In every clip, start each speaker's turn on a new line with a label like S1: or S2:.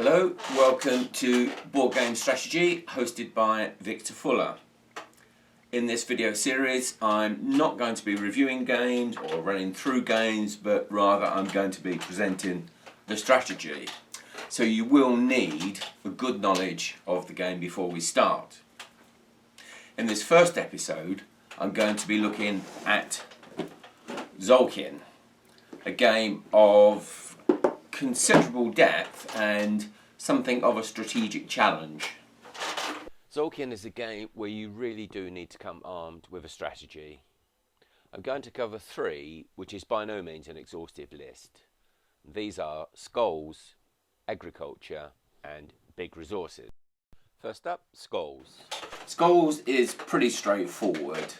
S1: Hello, welcome to Board Game Strategy, hosted by Victor Fuller. In this video series, I'm not going to be reviewing games or running through games, but rather I'm going to be presenting the strategy. So you will need a good knowledge of the game before we start. In this first episode, I'm going to be looking at Tzolkin, a game of considerable depth and something of a strategic challenge.
S2: Tzolkin is a game where you really do need to come armed with a strategy. I'm going to cover three, which is by no means an exhaustive list. These are skulls, agriculture and big resources. First up, skulls.
S1: Skulls is pretty straightforward.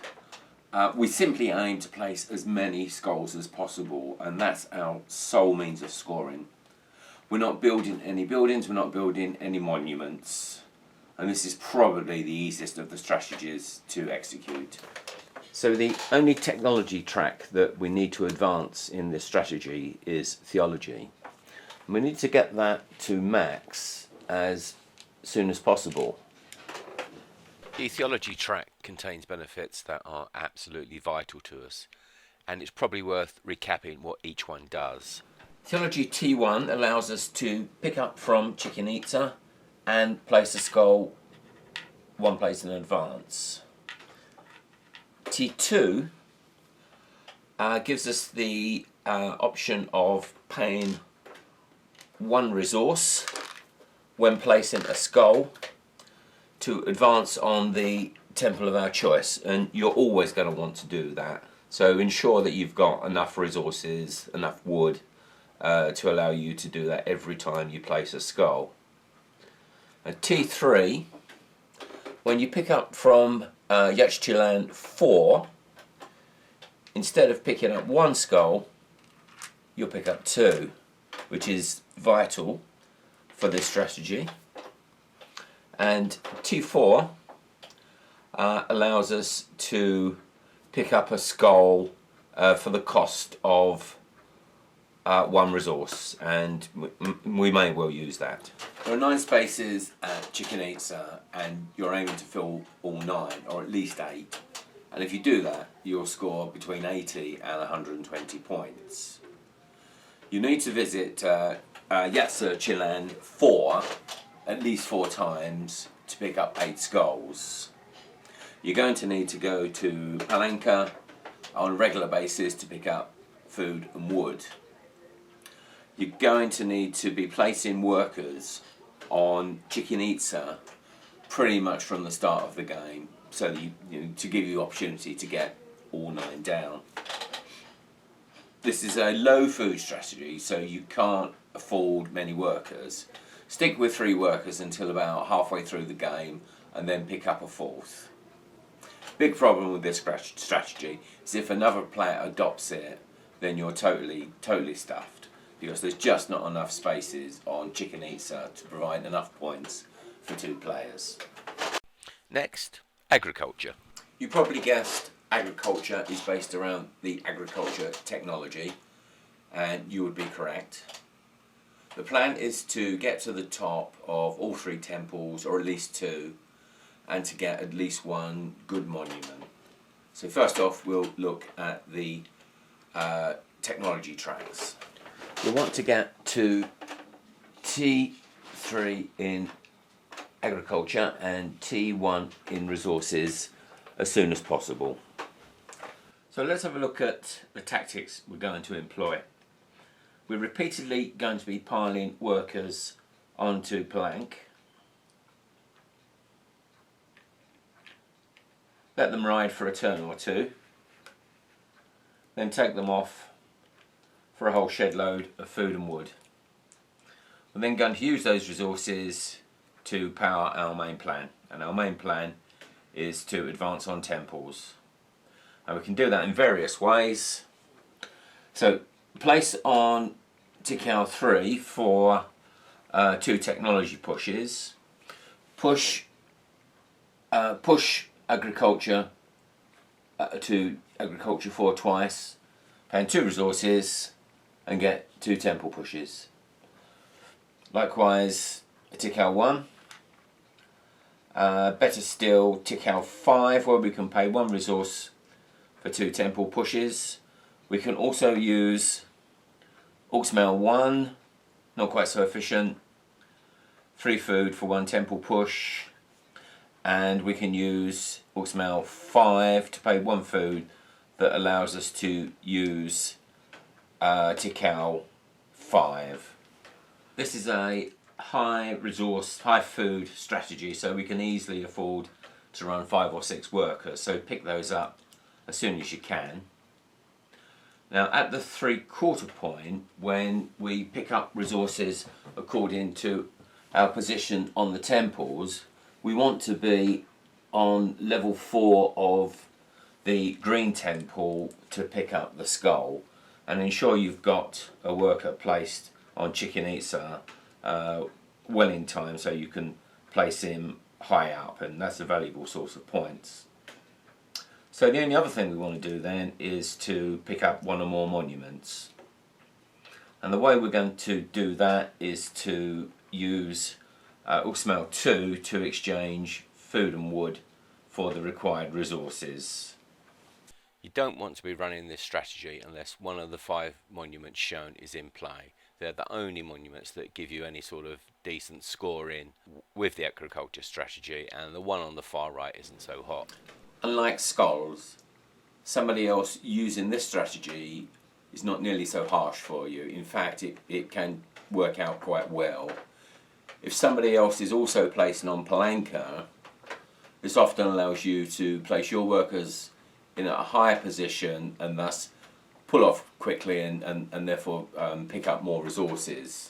S1: We simply aim to place as many skulls as possible, and that's our sole means of scoring. We're not building any buildings, we're not building any monuments, and this is probably the easiest of the strategies to execute. So the only technology track that we need to advance in this strategy is theology. We need to get that to max as soon as possible.
S2: The theology track contains benefits that are absolutely vital to us, and it's probably worth recapping what each one does.
S1: Theology T1 allows us to pick up from Chichen Itza and place a skull one place in advance. T2 gives us the option of paying one resource when placing a skull to advance on the temple of our choice, and you're always going to want to do that. So ensure that you've got enough resources, enough wood to allow you to do that every time you place a skull. And T3, when you pick up from Yaxchilan 4, instead of picking up one skull, you'll pick up two, which is vital for this strategy. And T4 allows us to pick up a skull for the cost of one resource, and we may well use that. There are 9 spaces at Chichen Itza, and you're aiming to fill all 9, or at least 8. And if you do that, you'll score between 80 and 120 points. You need to visit Yaxchilan 4 at least 4 times to pick up 8 skulls. You're going to need to go to Palanca on a regular basis to pick up food and wood. You're going to need to be placing workers on Chichen Itza pretty much from the start of the game, so that to give you opportunity to get all 9 down. This is a low food strategy, so you can't afford many workers. Stick with 3 workers until about halfway through the game, and then pick up a 4th. Big problem with this strategy is if another player adopts it, then you're totally stuffed, because there's just not enough spaces on Chichen Itza to provide enough points for 2 players.
S2: Next, agriculture.
S1: You probably guessed agriculture is based around the agriculture technology, and you would be correct. The plan is to get to the top of all 3 temples, or at least 2, and to get at least 1 good monument. So first off, we'll look at the technology tracks. We want to get to T3 in agriculture and T1 in resources as soon as possible. So let's have a look at the tactics we're going to employ. We're repeatedly going to be piling workers onto plank. Let them ride for a turn or 2. Then take them off for a whole shed load of food and wood. We're then going to use those resources to power our main plan. And our main plan is to advance on temples. And we can do that in various ways. So place on Tikal 3 for 2 technology pushes. Push agriculture to agriculture 4 twice, paying 2 resources, and get 2 temple pushes. Likewise, Tikal 1. Better still, Tikal 5, where we can pay 1 resource for 2 temple pushes. We can also use Orcsmail 1, not quite so efficient, 3 food for 1 temple push. And we can use Orcsmail 5 to pay 1 food that allows us to use Tikal 5. This is a high resource, high food strategy, so we can easily afford to run 5 or 6 workers, so pick those up as soon as you can. Now at the 3/4 point, when we pick up resources according to our position on the temples, we want to be on level 4 of the green temple to pick up the skull, and ensure you've got a worker placed on Chichen Itza well in time so you can place him high up, and that's a valuable source of points. So the only other thing we want to do then is to pick up 1 or more monuments, and the way we're going to do that is to use Orcsmail 2 to exchange food and wood for the required resources.
S2: You don't want to be running this strategy unless one of the 5 monuments shown is in play. They're the only monuments that give you any sort of decent scoring with the agriculture strategy, and the one on the far right isn't so hot.
S1: Unlike skulls, somebody else using this strategy is not nearly so harsh for you. In fact, it can work out quite well. If somebody else is also placing on Palanca, this often allows you to place your workers in a higher position and thus pull off quickly and therefore pick up more resources.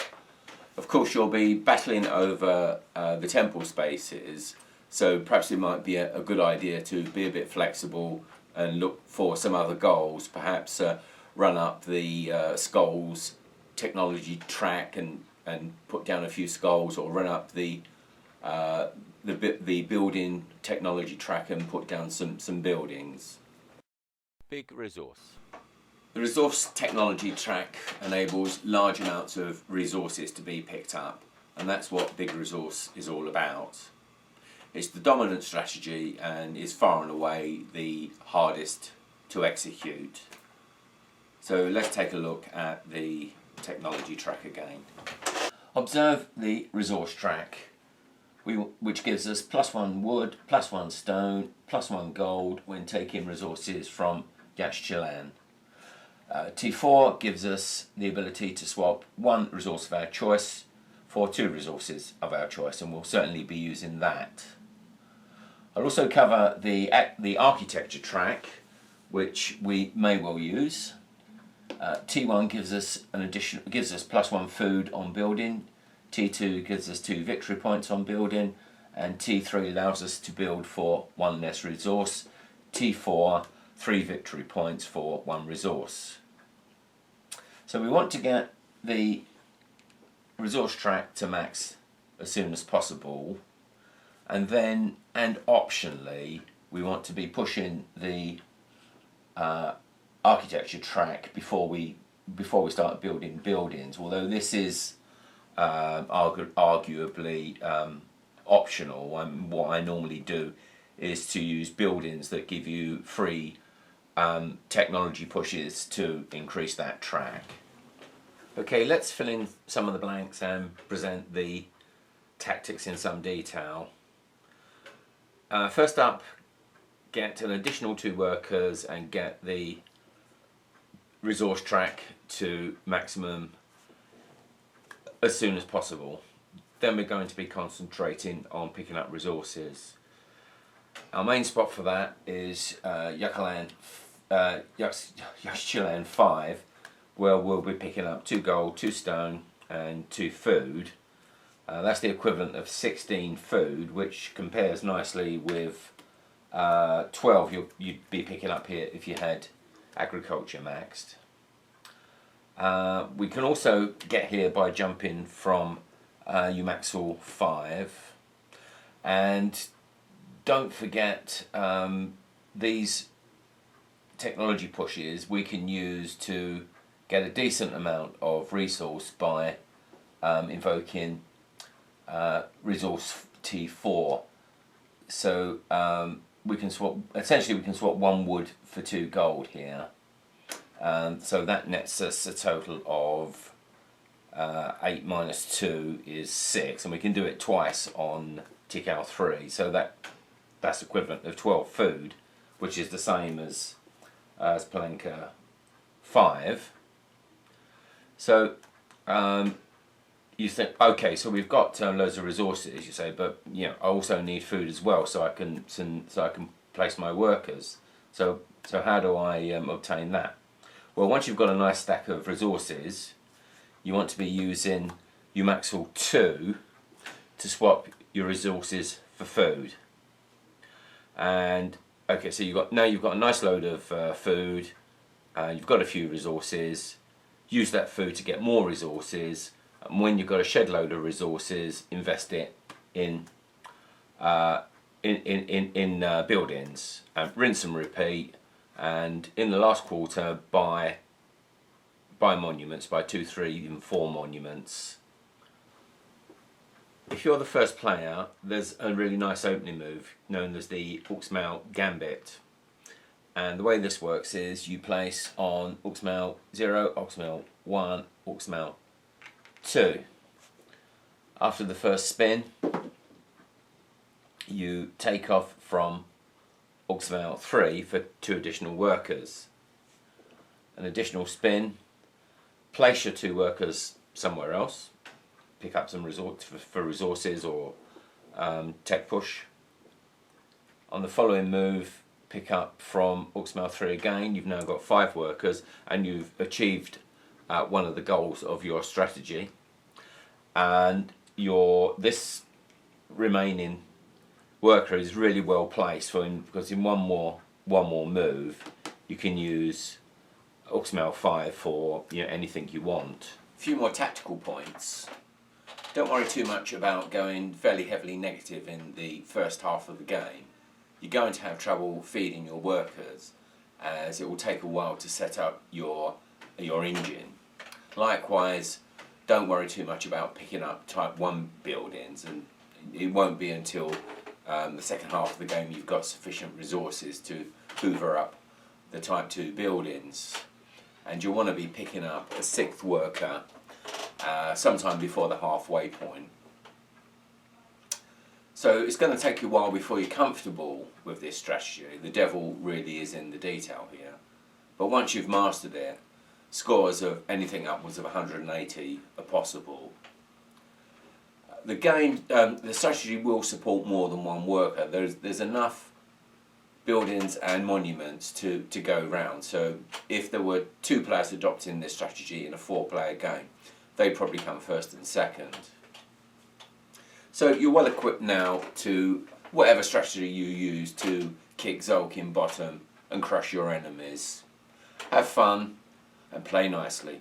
S1: Of course, you'll be battling over the temple spaces, so perhaps it might be a good idea to be a bit flexible and look for some other goals. Perhaps run up the skulls technology track and put down a few skulls, or run up the building technology track and put down some buildings.
S2: Big resource.
S1: The resource technology track enables large amounts of resources to be picked up, and that's what big resource is all about. It's the dominant strategy and is far and away the hardest to execute. So let's take a look at the technology track again. Observe the resource track, which gives us +1 wood, +1 stone, +1 gold when taking resources from Yaxchilan. T4 gives us the ability to swap 1 resource of our choice for 2 resources of our choice, and we'll certainly be using that. I'll also cover the architecture track, which we may well use. T1 gives us +1 food on building. T2 gives us 2 victory points on building, and T3 allows us to build for 1 less resource. T4, 3 victory points for 1 resource. So we want to get the resource track to max as soon as possible, and optionally we want to be pushing the architecture track before we start building buildings, although this is arguably optional. What I normally do is to use buildings that give you free technology pushes to increase that track. Okay, let's fill in some of the blanks and present the tactics in some detail. First up, get an additional 2 workers and get the resource track to maximum as soon as possible. Then we're going to be concentrating on picking up resources. Our main spot for that is Yaxchilan 5, where we'll be picking up 2 gold, 2 stone and 2 food. That's the equivalent of 16 food, which compares nicely with 12 you'd be picking up here if you had agriculture maxed. We can also get here by jumping from Umaxal 5, and don't forget these technology pushes we can use to get a decent amount of resource by invoking resource T4. So we can swap. Essentially, we can swap 1 wood for 2 gold here. So that nets us a total of 8 minus 2 is 6, and we can do it twice on Tikal 3. So that's equivalent of 12 food, which is the same as Palenka 5. So you think, okay, so we've got loads of resources, you say, but you know, I also need food as well, so I can place my workers. So how do I obtain that? Well, once you've got a nice stack of resources, you want to be using Umaxal 2 to swap your resources for food. And okay, so you've got a nice load of food, you've got a few resources. Use that food to get more resources, and when you've got a shed load of resources, invest it in buildings, and rinse and repeat. And in the last quarter, buy monuments, buy 2, 3, even 4 monuments. If you're the first player, there's a really nice opening move known as the Uxmal Gambit. And the way this works is you place on Uxmal 0, Uxmal 1, Uxmal 2. After the first spin, you take off from Uxmal 3 for 2 additional workers. An additional spin, place your 2 workers somewhere else, pick up some for resources or tech push. On the following move, pick up from Uxmal 3 again. You've now got 5 workers, and you've achieved one of the goals of your strategy. And this remaining worker is really well placed because in one more move you can use Uxmal 5 for anything you want. A few more tactical points. Don't worry too much about going fairly heavily negative in the first half of the game. You're going to have trouble feeding your workers, as it will take a while to set up your engine. Likewise, don't worry too much about picking up Type 1 buildings, and it won't be until the second half of the game you've got sufficient resources to hoover up the Type 2 buildings. And you'll want to be picking up a 6th worker sometime before the halfway point. So it's going to take you a while before you're comfortable with this strategy. The devil really is in the detail here. But once you've mastered it, scores of anything upwards of 180 are possible. The game, the strategy will support more than 1 worker. There's enough buildings and monuments to go round. So if there were 2 players adopting this strategy in a 4-player game, they'd probably come first and second. So you're well equipped now to whatever strategy you use to kick Tzolkin bottom and crush your enemies. Have fun and play nicely.